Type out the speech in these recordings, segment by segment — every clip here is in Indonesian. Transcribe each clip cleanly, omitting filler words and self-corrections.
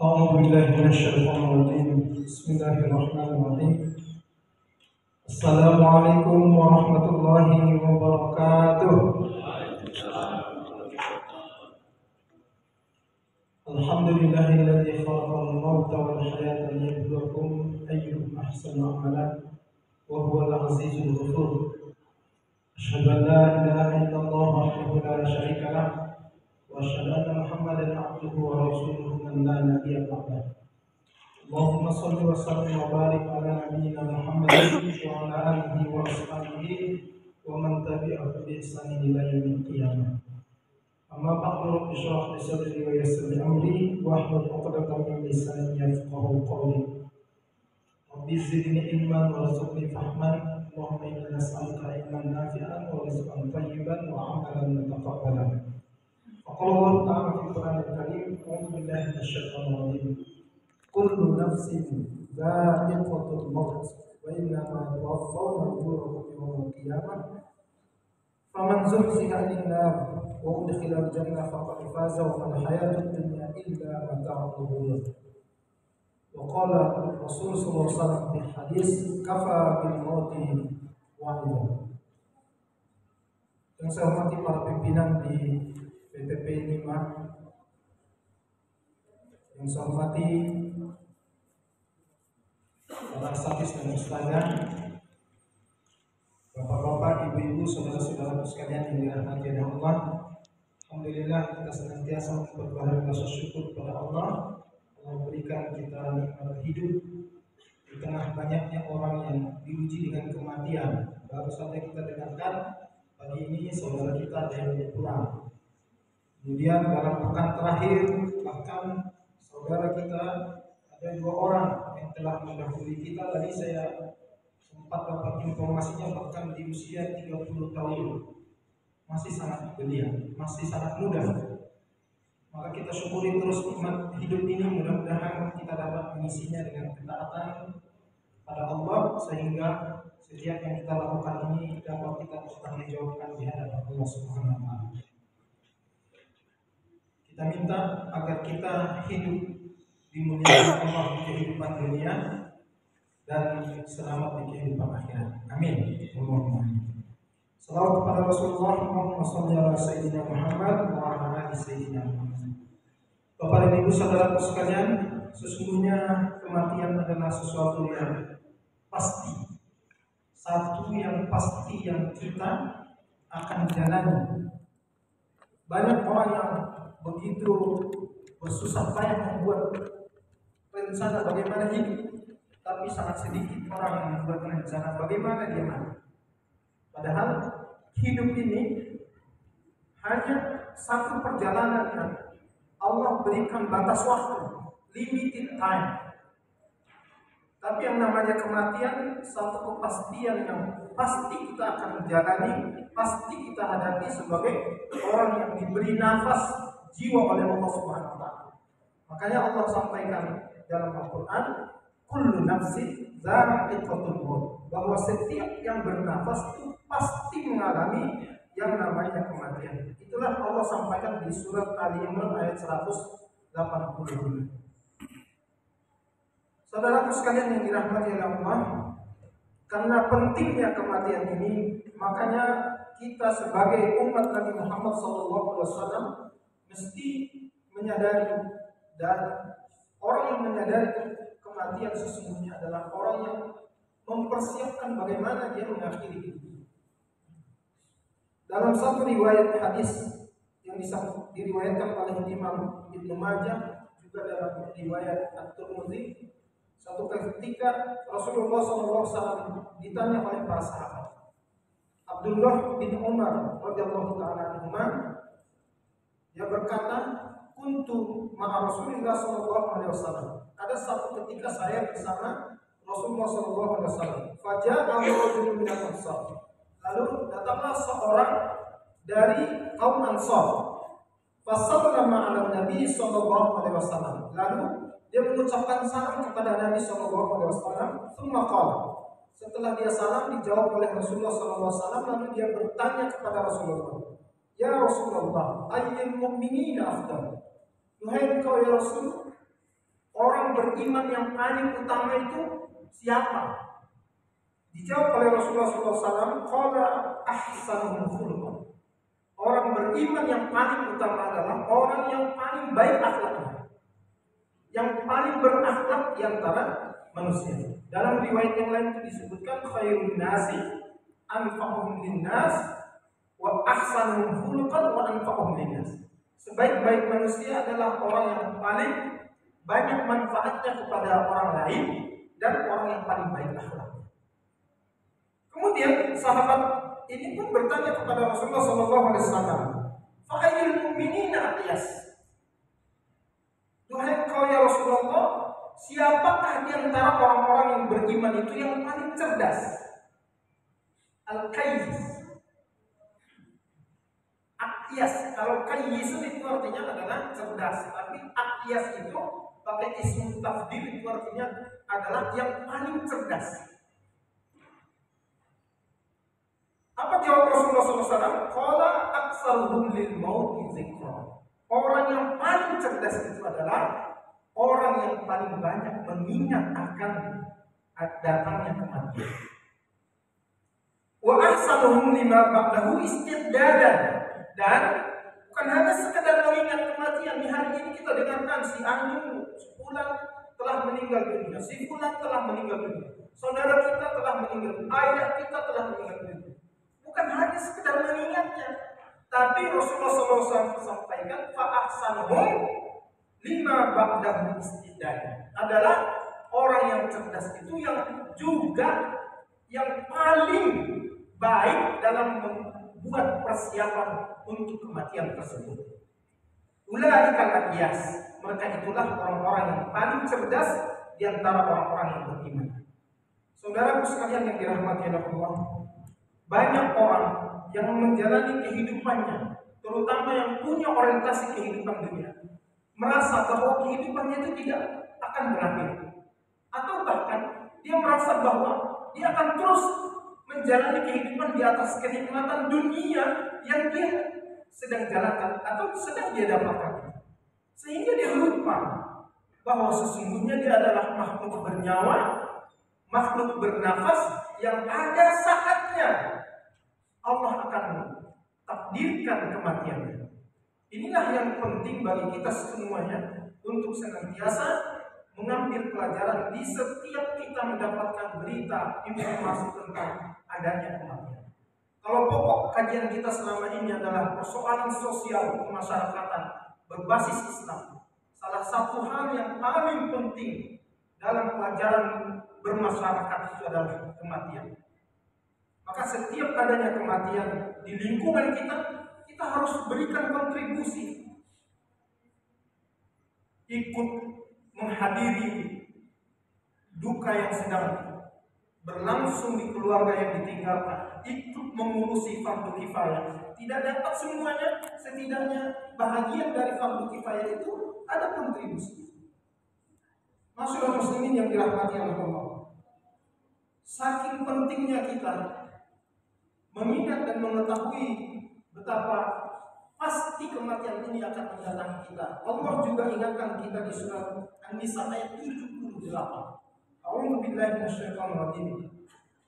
أعوذ بالله من الشيطان الرجيم بسم الله الرحمن الرحيم السلام عليكم ورحمة الله وبركاته الحمد لله الذي خلق الموت والحياة ليبلوكم أيكم أحسن عملا وهو العزيز الغفور أشهد أن لا إله إلا الله وحده لا شريك له وأشهد أن محمدا عبده ورسوله من لا نبي بعده اللهم صل وسلم وبارك على نبينا محمد وعلى آله وأصحابه ومن تبعه بإحسان إلى يوم القيامة أما بعد رب اشرح لي صدري ويسر لي أمري واحلل عقدة من لساني يفقهوا قولي رب زدني علما وارزقني فهما اللهم إنا نسألك علما نافعا ورزقا طيبا وعملا متقبلا وقال الله تعالى في القرآن الكريم أعوذ بالله من الشيطان الرجيم كل نفس ذائقة الموت وإنما توفون أجوركم يوم القيامة فمن زحزح عن النار وأدخل الجنة فقد فاز وما الحياة الدنيا إلا متاع الغرور وقال الرسول صلى الله عليه وسلم في حديث كفى بالموت واحدا. Yang saya hormati para pimpinan di PTP 5, yang saya hormati para asatidz dan ustadzah, bapak-bapak, ibu-ibu, saudara-saudara sekalian yang dirahmati Allah. Alhamdulillah kita senantiasa berbahagia rasa syukur kepada Allah memberikan kita nikmat hidup di tengah banyaknya orang yang diuji dengan kematian. Baru saja kita dengarkan pagi ini saudara kita ada yang berpulang. Kemudian dalam pekan terakhir bahkan saudara kita ada 2 orang yang telah mendahului kita. Tadi saya sempat dapat informasinya bahkan di usia 30 tahun, masih sangat belia, masih sangat muda. Maka kita syukuri terus nikmat hidup ini, mudah-mudahan kita dapat mengisinya dengan ketaatan pada Allah sehingga setiap yang kita lakukan ini dapat kita pertanggungjawabkan di hadapan Allah Subhanahu wa taala. Kita minta agar kita hidup dimuliakan Allah di kehidupan dunia dan selamat di kehidupan akhirat. Amin. Allahumma amin. Salawat kepada Rasulullah Muhammad sallallahu alaihi Muhammad wa ala ali sayyidina Muhammad. Bapak dan Ibu saudara sekalian, sesungguhnya kematian adalah sesuatu yang pasti. Satu yang pasti yang kita akan jalani. Banyak orang yang begitu bersusah payah membuat rencana bagaimana hidup, tapi sangat sedikit orang yang membuat rencana bagaimana dia mati. Padahal hidup ini hanya satu perjalanan yang Allah berikan batas waktu, limited time. Tapi yang namanya kematian satu kepastian yang pasti kita akan menjalani, pasti kita hadapi sebagai orang yang diberi nafas jiwa oleh Allah Subhanahu wa taala. Makanya Allah sampaikan dalam Al-Qur'an, kullu nafsin dha'iqatul maut, bahwa setiap yang bernafas itu pasti mengalami yang namanya kematian. Itulah Allah sampaikan di surat Ali Imran ayat 185. Saudaraku sekalian yang dirahmati oleh Allah, karena pentingnya kematian ini, makanya kita sebagai umat Nabi Muhammad SAW mesti menyadari, dan orang yang menyadari kematian sesungguhnya adalah orang yang mempersiapkan bagaimana dia mengakhiri hidup. Dalam satu riwayat hadis yang diriwayatkan oleh Imam Ibnu Majah, juga dalam riwayat At-Tirmidzi, satu ketika Rasulullah SAW ditanya oleh para sahabat. Abdullah bin Umar radhiyallahu taala anhuma, dia berkata, kuntu ma'a Rasulillah sallallahu alaihi wasallam. Ada satu ketika saya bersama Rasulullah sallallahu alaihi wasallam. Faja'a rajulun min al-ansar. Lalu datanglah seorang dari kaum Ansar. Fasallama 'ala Nabi sallallahu alaihi wasallam. Lalu dia mengucapkan salam kepada Nabi sallallahu alaihi wasallam. Tsumma qala. Setelah dia salam dijawab oleh Rasulullah sallallahu alaihi wasallam, lalu dia bertanya kepada Rasulullah, "Ya Rasulullah, ayyul mu'minina afdal?" Wahai engkau ya Rasul, orang beriman yang paling utama itu siapa? Dijawab oleh Rasulullah SAW, qala ahsanuhum khuluqan. Orang beriman yang paling utama adalah orang yang paling baik akhlaknya, yang paling berakhlak di antara manusia. Dalam riwayat yang lain itu disebutkan khairun nasi anfa'uhum linnas wa ahsanuhum khuluqan wa anfa'uhum linnas. Sebaik-baik manusia adalah orang yang paling banyak manfaatnya kepada orang lain dan orang yang paling baik akhlaknya. Kemudian sahabat ini pun bertanya kepada Rasulullah SAW, "Fa'ayyul mu'minina aqyas?" Duhai engkau ya Rasulullah, siapakah di antara orang-orang yang beriman itu yang paling cerdas? Al-Qayyis. Aqyas, kalau Qayyis itu artinya adalah cerdas, tapi Aqyas itu pakai ism tafdil itu artinya adalah yang paling cerdas. Apa jawab Rasulullah SAW? Qala aksaruhum lil mauti dzikra. Orang yang paling cerdas itu adalah orang yang paling banyak mengingat akan datangnya kematian. Wa ahsanuhum lima ba'dahu istiddadan. Dan bukan hanya sekedar mengingat kematian. Di hari ini kita dengarkan si Anu, si Fulan telah meninggal dunia, si Fulan telah meninggal dunia, saudara kita telah meninggal dunia, ayah kita telah meninggal dunia. Bukan hanya sekedar mengingatnya, tapi Rasulullah SAW sampaikan fa'ahsanuhum lima ba'dahu istiddadan. Adalah orang yang cerdas itu yang juga yang paling baik dalam membuat persiapan untuk kematian tersebut. Ulaikal aqyas, mereka itulah orang-orang yang paling cerdas di antara orang-orang yang beriman. Saudaraku sekalian yang dirahmati Allah, banyak orang yang menjalani kehidupannya, terutama yang punya orientasi kehidupan dunia, merasa bahwa kehidupannya itu tidak akan berakhir, atau bahkan dia merasa bahwa dia akan terus menjalani kehidupan di atas kenikmatan dunia yang dia sedang jalankan atau sedang dia dapatkan, sehingga dia lupa bahwa sesungguhnya dia adalah makhluk bernyawa, makhluk bernafas yang ada saatnya Allah akan takdirkan kematiannya. Inilah yang penting bagi kita semuanya untuk senantiasa mengambil pelajaran di setiap kita mendapatkan berita informasi tentang adanya kematian. Kalau pokok kajian kita selama ini adalah persoalan sosial kemasyarakatan berbasis Islam, salah satu hal yang paling penting dalam pelajaran bermasyarakat itu adalah kematian. Maka setiap adanya kematian di lingkungan kita, kita harus berikan kontribusi, ikut menghadiri duka yang sedang berlangsung di keluarga yang ditinggalkan, ikut mengurusi fardu kifayah. Tidak dapat semuanya, setidaknya bahagian dari fardu kifayah itu ada kontribusi. Masyarakat muslimin yang dirahmati Allah, saking pentingnya kita mengingat dan mengetahui betapa pasti kematian ini akan mendatangi kita. Allah juga ingatkan kita di surat An-Nisa ayat 78. A'udzu billahi minasyaitonir rajim.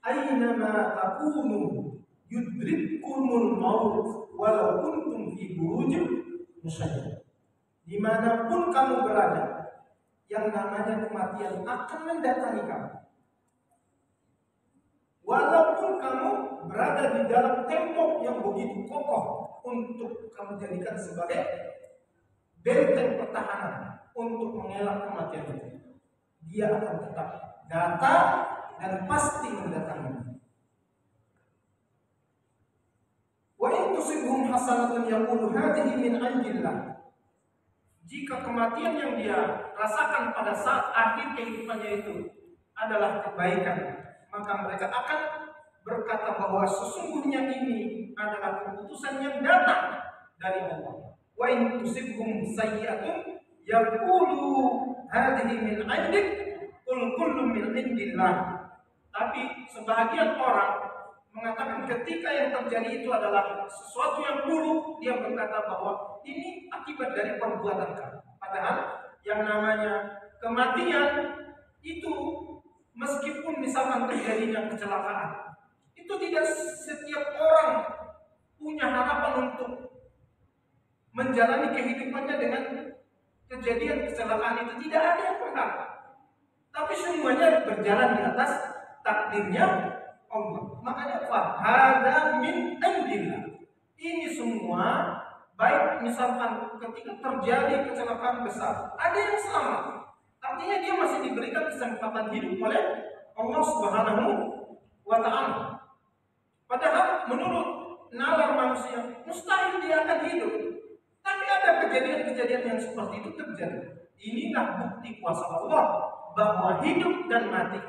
Aynama takunu yudrikkumul maut walau kuntum fi burujin musyaddadah. Dimanapun kamu berada, yang namanya kematian akan mendatangi kamu. Walaupun kamu berada di dalam tembok yang begitu kokoh untuk kamu jadikan sebagai benteng pertahanan untuk mengelak kematian itu, dia akan tetap datang dan pasti mendatangi. Wa in tusibhum hasanatun yaqulu hadhihi min 'indillah. Jika kematian yang dia rasakan pada saat akhir kehidupannya itu adalah kebaikan, maka mereka akan berkata bahwa sesungguhnya ini adalah keputusan yang datang dari Allah. Wa in tusibhum sayyi'atun yaqulu hadhihi min 'indik qul kullun min 'indillah. Tapi sebahagian orang mengatakan ketika yang terjadi itu adalah sesuatu yang buruk, dia berkata bahwa ini akibat dari perbuatan kamu. Padahal yang namanya kematian itu meskipun misalkan terjadinya kecelakaan, itu tidak setiap orang punya harapan untuk menjalani kehidupannya dengan kejadian kecelakaan itu. Tidak ada yang berhak, tapi semuanya berjalan di atas takdirnya Allah. Makanya fahada min indillah. Ini semua baik misalkan ketika terjadi kecelakaan besar, ada yang selamat. Artinya dia masih diberikan kesempatan hidup oleh Allah Subhanahu wa Ta'ala. Padahal menurut nalar manusia mustahil dia akan hidup. Tapi ada kejadian-kejadian yang seperti itu terjadi. Inilah bukti kuasa Allah bahwa hidup dan mati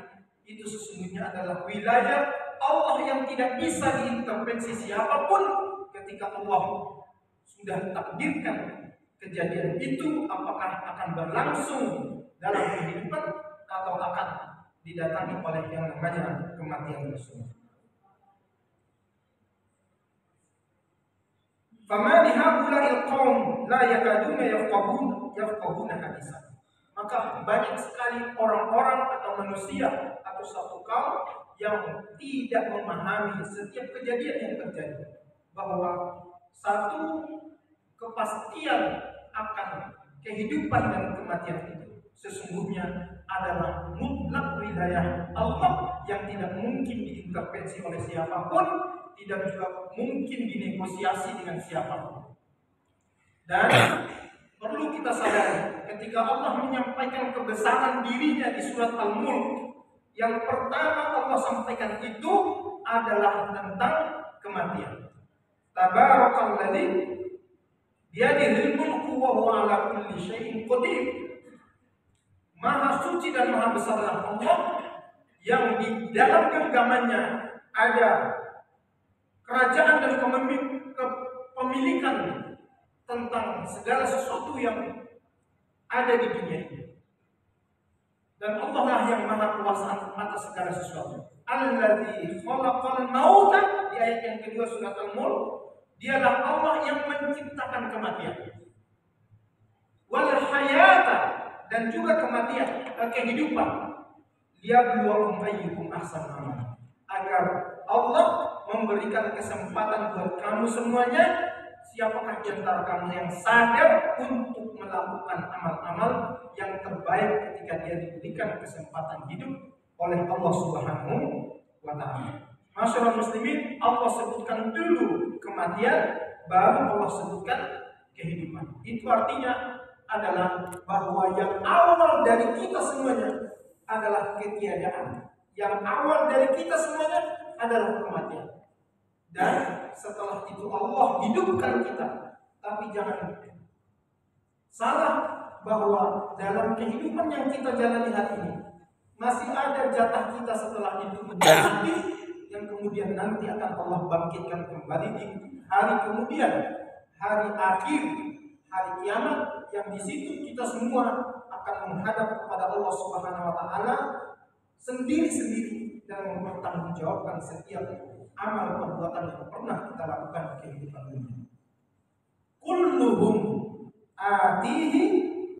itu sesungguhnya adalah wilayah Allah yang tidak bisa diintervensi siapapun. Ketika Allah sudah takdirkan kejadian itu, apakah akan berlangsung dalam kehidupan atau akan didatangi oleh yang namanya kematian tersebut. Fama lihaula'il qaum la yakaduna yafqahuna hadisan. Maka banyak sekali orang-orang atau manusia atau satu kaum yang tidak memahami setiap kejadian yang terjadi, bahwa satu kepastian akan kehidupan dan kematian itu sesungguhnya adalah mutlak wilayah Allah yang tidak mungkin diintervensi oleh siapapun, tidak juga mungkin dinegosiasi dengan siapapun. Dan perlu kita sadari, ketika Allah menyampaikan kebesaran dirinya di surat Al-Mulk, yang pertama Allah sampaikan itu adalah tentang kematian. Tabarakalladzi biyadihil mulku wa huwa ala kulli syai'in qadir. Maha suci dan maha besarlah Allah yang di dalam genggamannya ada kerajaan dan kepemilikan tentang segala sesuatu yang ada di dunia ini. Dan Allah lah yang maha kuasa atas segala sesuatu. Alladzi khalaqal mauta, di ayat yang kedua surat Al-Mulk, dialah Allah yang menciptakan kematian. Wal hayata, dan juga kematian, kehidupan. Liyabluwakum ayyukum ahsanu amala, agar Allah memberikan kesempatan buat kamu semuanya, siapakah di antara kamu yang sadar untuk melakukan amal-amal yang terbaik ketika dia diberikan kesempatan hidup oleh Allah Subhanahu wa Ta'ala. Masyaallah muslimin, Allah sebutkan dulu kematian, baru Allah sebutkan kehidupan. Itu artinya adalah bahwa yang awal dari kita semuanya adalah ketiadaan. Yang awal dari kita semuanya adalah kematian. Dan setelah itu Allah hidupkan kita. Tapi jangan salah bahwa dalam kehidupan yang kita jalani hari ini masih ada jatah kita setelah itu menjadi yang kemudian nanti akan Allah bangkitkan kembali di hari kemudian, hari akhir, hari kiamat, yang di situ kita semua akan menghadap kepada Allah Subhanahu wa Ta'ala sendiri-sendiri dan mempertanggungjawabkan setiap amal perbuatan yang pernah kita lakukan di kehidupan dunia. Kulluhum atihi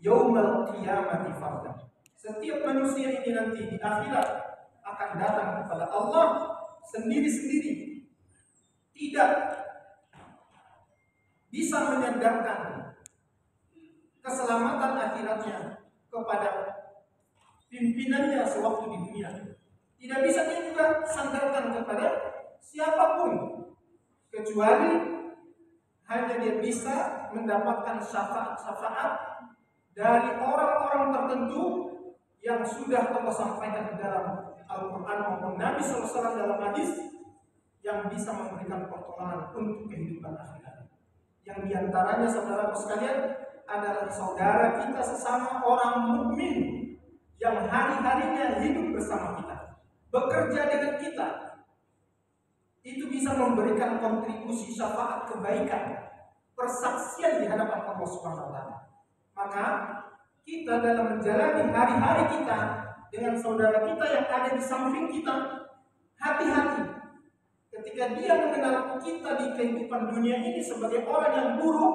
yaumal qiyamati fardan. Setiap manusia ini nanti di akhirat akan datang kepada Allah sendiri-sendiri, tidak bisa menyandarkan keselamatan akhiratnya kepada pimpinannya sewaktu di dunia. Tidak bisa dia juga sandarkan kepada siapapun, kecuali hanya dia bisa mendapatkan syafaat-syafaat dari orang-orang tertentu yang sudah Allah sampaikan di dalam Al-Quran maupun Nabi SAW dalam hadis, yang bisa memberikan pertolongan untuk kehidupan akhirat. Yang diantaranya saudara sekalian adalah saudara kita sesama orang mukmin yang hari-harinya hidup bersama kita, bekerja dengan kita. Itu bisa memberikan kontribusi syafaat kebaikan, persaksian di hadapan Allah Subhanahu wa Ta'ala. Maka kita dalam menjalani hari-hari kita dengan saudara kita yang ada di samping kita, hati-hati ketika dia mengenal kita di kehidupan dunia ini sebagai orang yang buruk,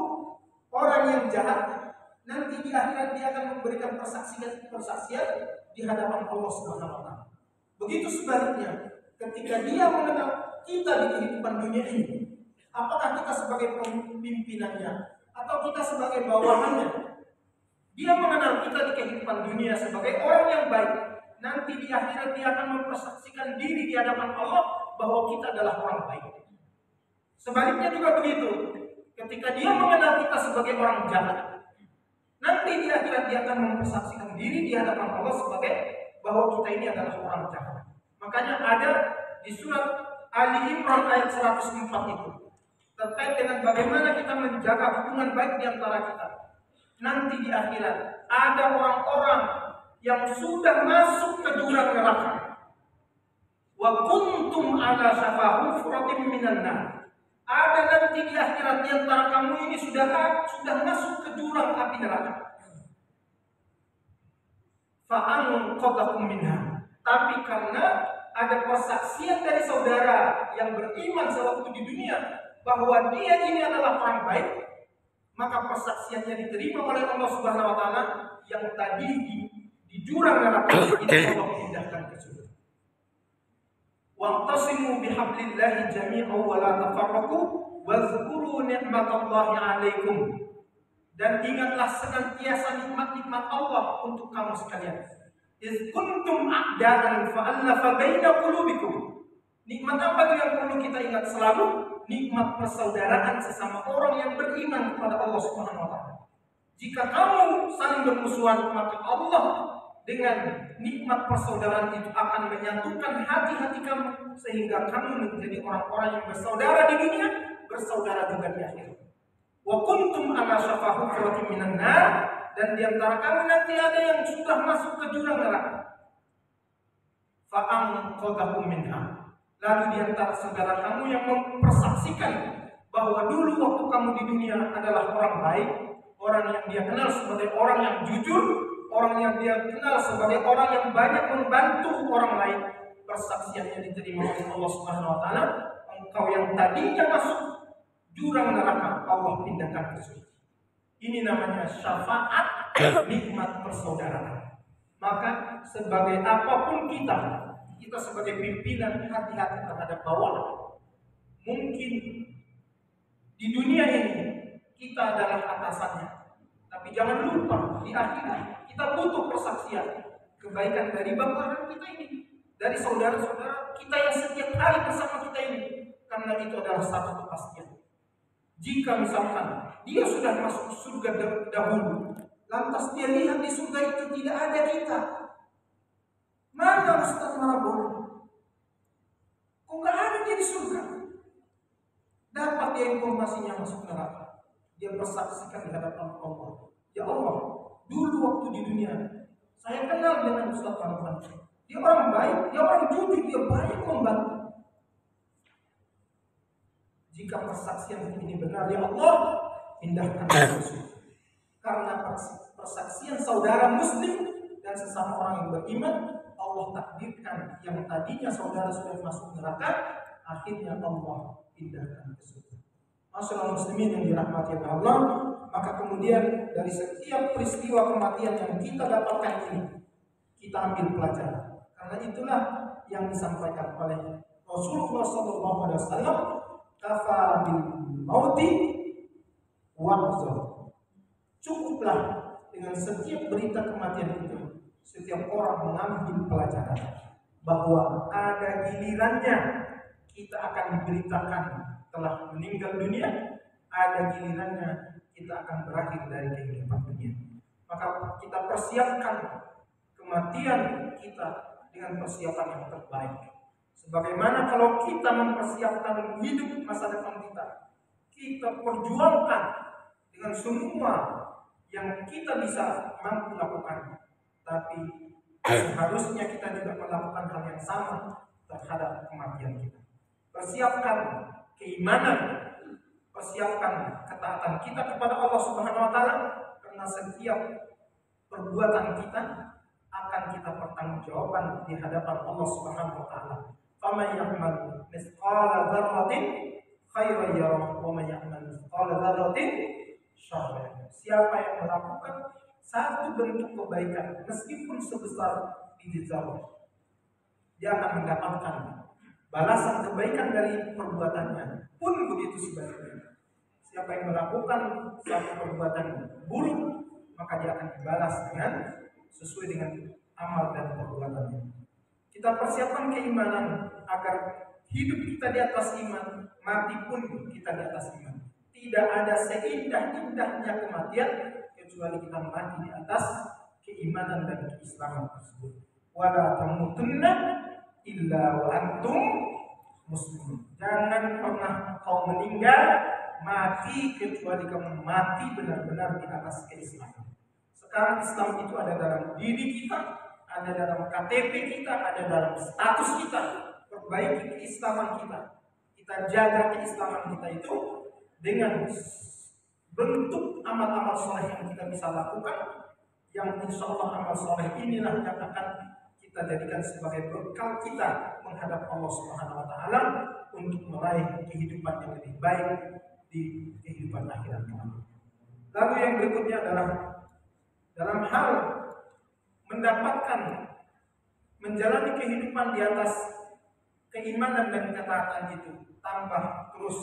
orang yang jahat. nanti di akhirat dia akan memberikan persaksian di hadapan Allah Subhanahu wa taala. Begitu sebaliknya, ketika dia mengenal kita di kehidupan dunia ini, apakah kita sebagai pemimpinannya atau kita sebagai bawahannya, dia mengenal kita di kehidupan dunia sebagai orang yang baik, nanti di akhirat dia akan mempersaksikan diri di hadapan Allah bahwa kita adalah orang baik. Sebaliknya juga begitu, ketika dia mengenal kita sebagai orang jahat, nanti di akhirat dia akan mempersaksikan diri di hadapan Allah sebagai bahwa kita ini adalah orang jahat. Makanya ada di surat Ali Imran ayat 104 itu terkait dengan bagaimana kita menjaga hubungan baik di antara kita. Nanti di akhirat ada orang-orang yang sudah masuk ke jurang neraka. Wa kuntum ala syafa hufratin minan nar. Ada nanti di akhirat di antara kamu ini sudah masuk ke jurang api neraka. Fa'anqadhakum minha. Tapi karena ada persaksian dari saudara yang beriman sewaktu di dunia bahwa dia ini adalah orang baik, maka persaksiannya diterima oleh Allah Subhanahu wa taala yang tadi di jurang neraka ini Allah pindahkan ke surga. Wa'tasimu bihablillahi jami'an wa la tafarraqu wazkuru ni'matallahi 'alaikum. Dan ingatlah senantiasa nikmat-nikmat Allah untuk kamu sekalian. Iz kuntum a'da'an fa'alafa baina qulubikum. Nikmat apa itu yang perlu kita ingat selalu? Nikmat persaudaraan sesama orang yang beriman kepada Allah Subhanahu wa taala. Jika kamu saling bermusuhan, maka Allah dengan nikmat persaudaraan itu akan menyatukan hati-hati kamu sehingga kamu menjadi orang-orang yang bersaudara di dunia, bersaudara juga di akhirat. Wa kuntum ala syafa hufratin minan nar, dan di antara kamu nanti ada yang sudah masuk ke jurang neraka. Fa'anqadhakum minha. Lalu di antara saudara kamu yang mempersaksikan bahwa dulu waktu kamu di dunia adalah orang baik, orang yang dia kenal sebagai orang yang jujur, orang yang dia kenal sebagai orang yang banyak membantu orang lain, persaksiannya diterima oleh Allah Subhanahu wa taala. Engkau yang tadinya masuk jurang neraka, Allah pindahkan ke surga. Ini namanya syafaat, nikmat persaudaraan. Maka sebagai apapun kita sebagai pimpinan hati-hati terhadap bawahan. Mungkin di dunia ini kita adalah atasannya, tapi jangan lupa di akhirat kita butuh persaksian kebaikan dari bawahan kita ini, dari saudara-saudara kita yang setiap hari bersama kita ini, karena itu adalah satu kepastian. Jika misalkan dia sudah masuk surga dahulu, lantas dia lihat di surga itu tidak ada kita, mana Ustaz Marabona? Kok nggak ada dia di surga? Dapat dia informasinya masuk neraka. Dia bersaksikan di hadapan Allah. Ya Allah, dulu waktu di dunia saya kenal dengan Ustaz Marabona. Dia orang baik, dia orang jujur, dia baik membantu. Jika persaksian ini benar, ya Allah, pindahkan ke surga. Karena persaksian saudara muslim dan sesama orang yang beriman, Allah takdirkan yang tadinya saudara sudah masuk neraka, akhirnya Allah pindahkan ke surga. Masyaallah muslimin yang dirahmati Allah, maka kemudian dari setiap peristiwa kematian yang kita dapatkan ini, kita ambil pelajaran. Karena itulah yang disampaikan oleh Rasulullah SAW, kafa bil mauti wa'zur. Cukuplah dengan setiap berita kematian itu, setiap orang mengambil pelajaran bahwa ada gilirannya kita akan diberitakan telah meninggal dunia, ada gilirannya kita akan berakhir dari kehidupan dunia. Maka kita persiapkan kematian kita dengan persiapan yang terbaik. Sebagaimana kalau kita mempersiapkan hidup masa depan kita perjuangkan dengan semua yang kita bisa mampu lakukan. Tapi seharusnya kita juga melakukan hal yang sama terhadap kematian kita. Persiapkan keimanan, persiapkan ketaatan kita kepada Allah Subhanahu wa taala, karena setiap perbuatan kita akan kita pertanggungjawaban di hadapan Allah Subhanahu wa taala. Faman ya'mal mithqala dzarratin khairan yarah wa man ya'mal mithqala dzarratin syarran. Siapa yang melakukan satu bentuk kebaikan meskipun sebesar biji zarah, dia akan mendapatkan balasan kebaikan dari perbuatannya. Pun begitu sebaliknya. Siapa yang melakukan satu perbuatan buruk, maka dia akan dibalas dengan sesuai dengan amal dan perbuatannya. Kita persiapkan keimanan agar hidup kita di atas iman, mati pun kita di atas iman. Tidak ada seindah-indahnya kematian kecuali kita mati di atas keimanan dan keislaman tersebut. Wala tamutunna illa wa antum muslimun. Jangan pernah kau meninggal mati kecuali kamu mati benar-benar di atas keislaman. Sekarang Islam itu ada dalam diri kita, ada dalam KTP kita, ada dalam status kita. Perbaiki keislaman kita. Kita jaga keislaman kita itu dengan bentuk amal-amal soleh yang kita bisa lakukan, yang insya Allah amal soleh inilah yang akan kita jadikan sebagai bekal kita menghadap Allah Subhanahu Wa Taala untuk meraih kehidupan yang lebih baik di kehidupan akhirat kelak. Lalu yang berikutnya adalah dalam hal mendapatkan menjalani kehidupan di atas keimanan dan ketaatan itu, tambah terus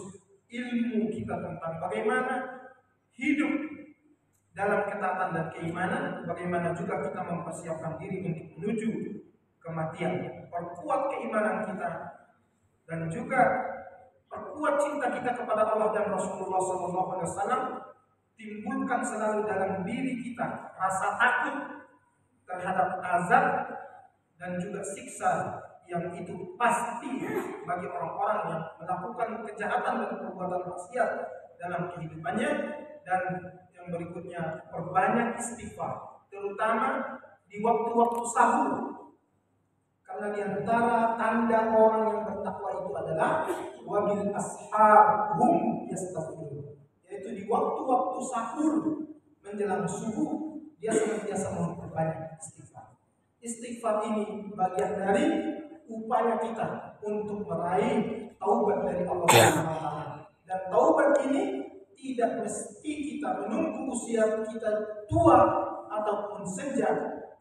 ilmu kita tentang bagaimana hidup dalam ketaatan dan keimanan, bagaimana juga kita mempersiapkan diri untuk menuju kematian. Perkuat keimanan kita dan juga perkuat cinta kita kepada Allah dan Rasulullah SAW. Timbulkan selalu dalam diri kita rasa takut terhadap azab dan juga siksa yang itu pasti bagi orang-orang yang melakukan kejahatan dan perbuatan maksiat dalam kehidupannya. Dan yang berikutnya, perbanyak istighfar, terutama di waktu-waktu sahur. Karena di antara tanda orang yang bertakwa itu adalah wabil ashar hum yastaghfirun, yaitu di waktu-waktu sahur menjelang subuh dia senantiasa memperbanyak istighfar. Istighfar ini bagian dari upaya kita untuk meraih taubat dari Allah Subhanahu wa taala. Dan taubat ini tidak mesti kita menunggu usia kita tua ataupun senja,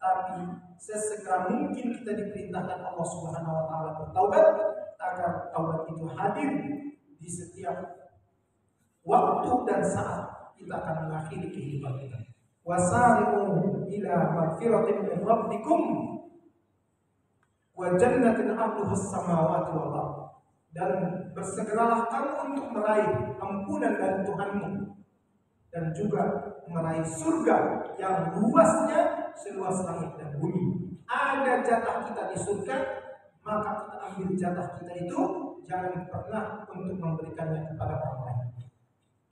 tapi sesegera mungkin kita diperintahkan Allah Subhanahu wa taala bertaubat agar taubat itu hadir di setiap waktu dan saat kita akan mengakhiri kehidupan kita. Wasari'u ila magfiratin min rabbikum wa jannatin 'arduhas samawati wal ardh. Dan bersegeralah kamu untuk meraih ampunan dari Tuhanmu dan juga meraih surga yang luasnya seluas langit dan bumi. Ada jatah kita di surga, maka kita ambil jatah kita itu, jangan pernah untuk memberikannya kepada orang lain.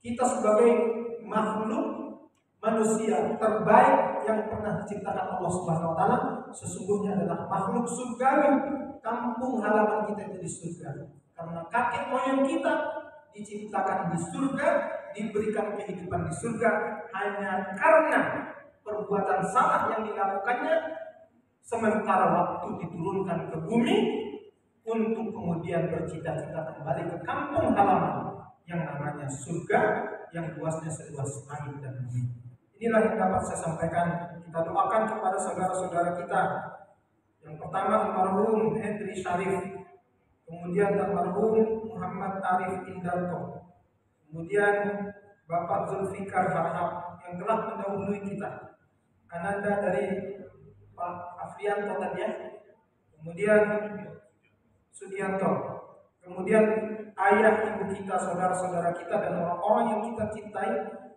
Kita sebagai makhluk manusia terbaik yang pernah diciptakan Allah Subhanahu wa taala sesungguhnya adalah makhluk surgawi. Kampung halaman kita itu di surga. Karena kakek moyang kita diciptakan di surga, diberikan kehidupan di surga hanya karena perbuatan salah yang dilakukannya, sementara waktu diturunkan ke bumi untuk kemudian bercita-cita kembali ke kampung halaman yang namanya surga yang luasnya seluas langit dan bumi. Inilah yang dapat saya sampaikan. Kita doakan kepada saudara-saudara kita. Yang pertama almarhum Hendri Syarif, kemudian almarhum Muhammad Arif Indarto, kemudian Bapak Zulfikar Harhab yang telah mendahului kita, Ananda dari Pak Afrianto tadi ya, kemudian Sudianto, kemudian ayah ibu kita, saudara-saudara kita dan orang-orang yang kita cintai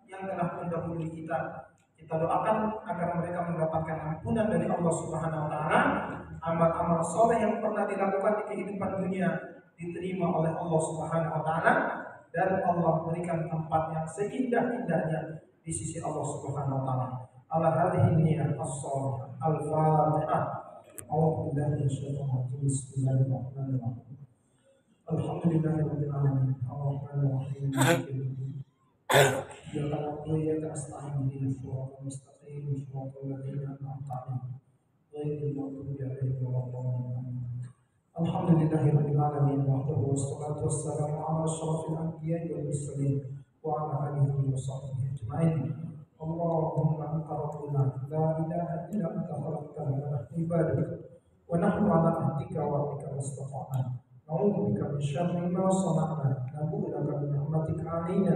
yang telah mendahului kita. Kita doakan agar mereka mendapatkan ampunan dari Allah Subhanahu wa taala. Amal-amal soleh yang pernah dilakukan di kehidupan dunia diterima oleh Allah Subhanahu wa taala dan Allah berikan tempat yang seindah-indahnya di sisi Allah Subhanahu wa taala. Ala hadhihi niyyah as-salihah. Al-Fatihah. A'udzu billahi minasyaitonir rajim. Bismillahirrahmanirrahim. Alhamdulillahirabbil alamin. Arrahmanir rahim. Ya na'budu wa iyyaka nasta'in. Ihdinas siratal mustaqim. Shiratal ladzina an'amta 'alaihim ghairil maghdubi 'alaihim waladdallin. Alhamdulillahirabbil alamin. Wassalatu wassalamu ala asyrafil anbiya'i wal mursalin وعلى آله وصحبه أجمعين. اللهم أنت ربنا لا إله إلا أنت خلقتنا ونحن عبادك ونحن على عهدك ووعدك ما استطعنا نعوذ بك من شر ما صنعنا نبوء لك بنعمتك علينا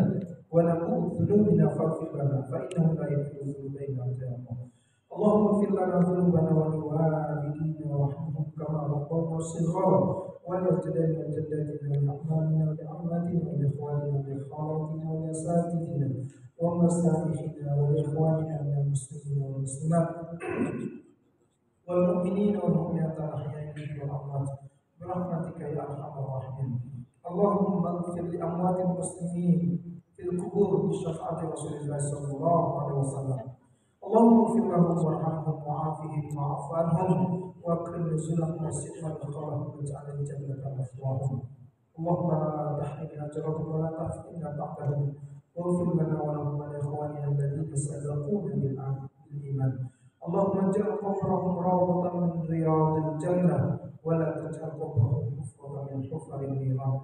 ونبوء بذنوبنا فاغفر لنا فإنه لا يغفر الذنوب إلا أنت يا الله. اللهم اغفر لنا ذنوبنا ولوالدينا وارحمهم كما ربونا صغارا ولأجدادنا وجداتنا ولأعمامنا ولأعماتنا ولإخواننا ولخالاتنا ولأساتذتنا ومسائخنا ولإخواننا من المسلمين والمسلمات والمؤمنين والمؤمنات الأحياء منهم والأموات برحمتك يا أرحم الراحمين. اللهم اغفر لأموات المسلمين في القبور بشفاعة رسول الله صلى الله عليه وسلم. اللهم اغفر لهم وارحمهم وعافهم واعف عنهم واكرم نزلهم وسع مدخلهم واجعل الجنة مثواهم. اللهم لا تحرمنا اجرهم ولا تفتنا بعدهم واغفر لنا ولهم ولإخواننا الذين سبقونا بالإيمان. اللهم اجعل قبرهم روضة من رياض الجنة ولا تجعل قبرهم حفرة من حفر النيران.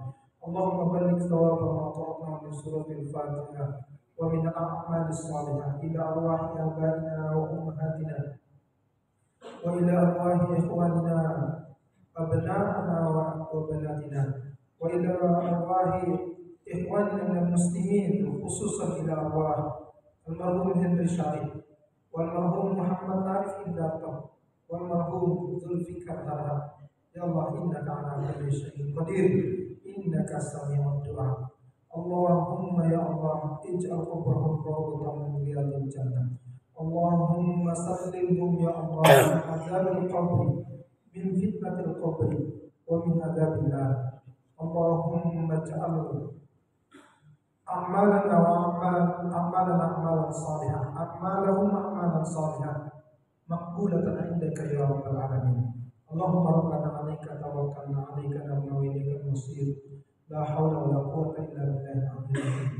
اللهم بلغ ثواب ما قرأنا من سورة الفاتحة ومن الأعمال الصالحة إلى أرواح آبائنا وأمهاتنا وإلى أرواح إخواننا أبنائنا وبناتنا وإلى أرواح إخواننا من المسلمين خصوصا إلى أرواح المرحوم هنري شاري والمرحوم محمد عارف إندارتو والمرحوم ذو الفكر هرها. يا الله إنك على كل شيء قدير إنك سميع الدعاء. اللهم يا الله اجعل قبرهم روضة من رياض الجنة. اللهم سلمهم يا الله من عذاب القبر من فتنة القبر ومن عذاب النار. اللهم اجعل أعمالنا أعمالا صالحة أعمالا صالحة مقبولة عندك يا رب العالمين. اللهم ربنا عليك توكلنا عليك نبنا وإليك المصير لا حول ولا قوة إلا بالله العظيم.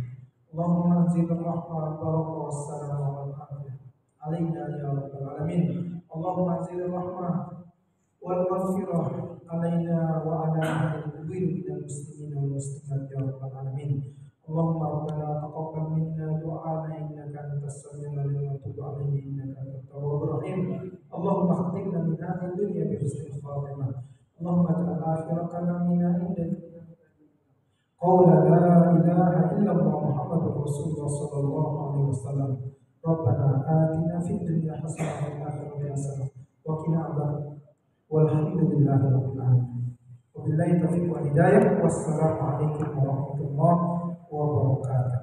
اللهم انزل الرحمة والبركة والسلام والعافية علينا يا رب العالمين. اللهم انزل الرحمة والمغفرة علينا وعلى أهل القبور من المسلمين والمسلمات يا رب العالمين. اللهم ربنا تقبل منا دعاءنا إنك أنت السميع العليم وتب علينا إنك أنت التواب الرحيم. اللهم اختمنا من هذه الدنيا بحسن الخاتمة. اللهم اجعل آخر كلامنا عندك قول لا إله إلا الله محمد رسول الله صلى الله عليه وسلم. ربنا آتنا في الدنيا حسنة وفي الآخرة حسنة وقنا عذاب والحمد لله رب العالمين. وبالله التوفيق والهداية والسلام عليكم ورحمة الله وبركاته.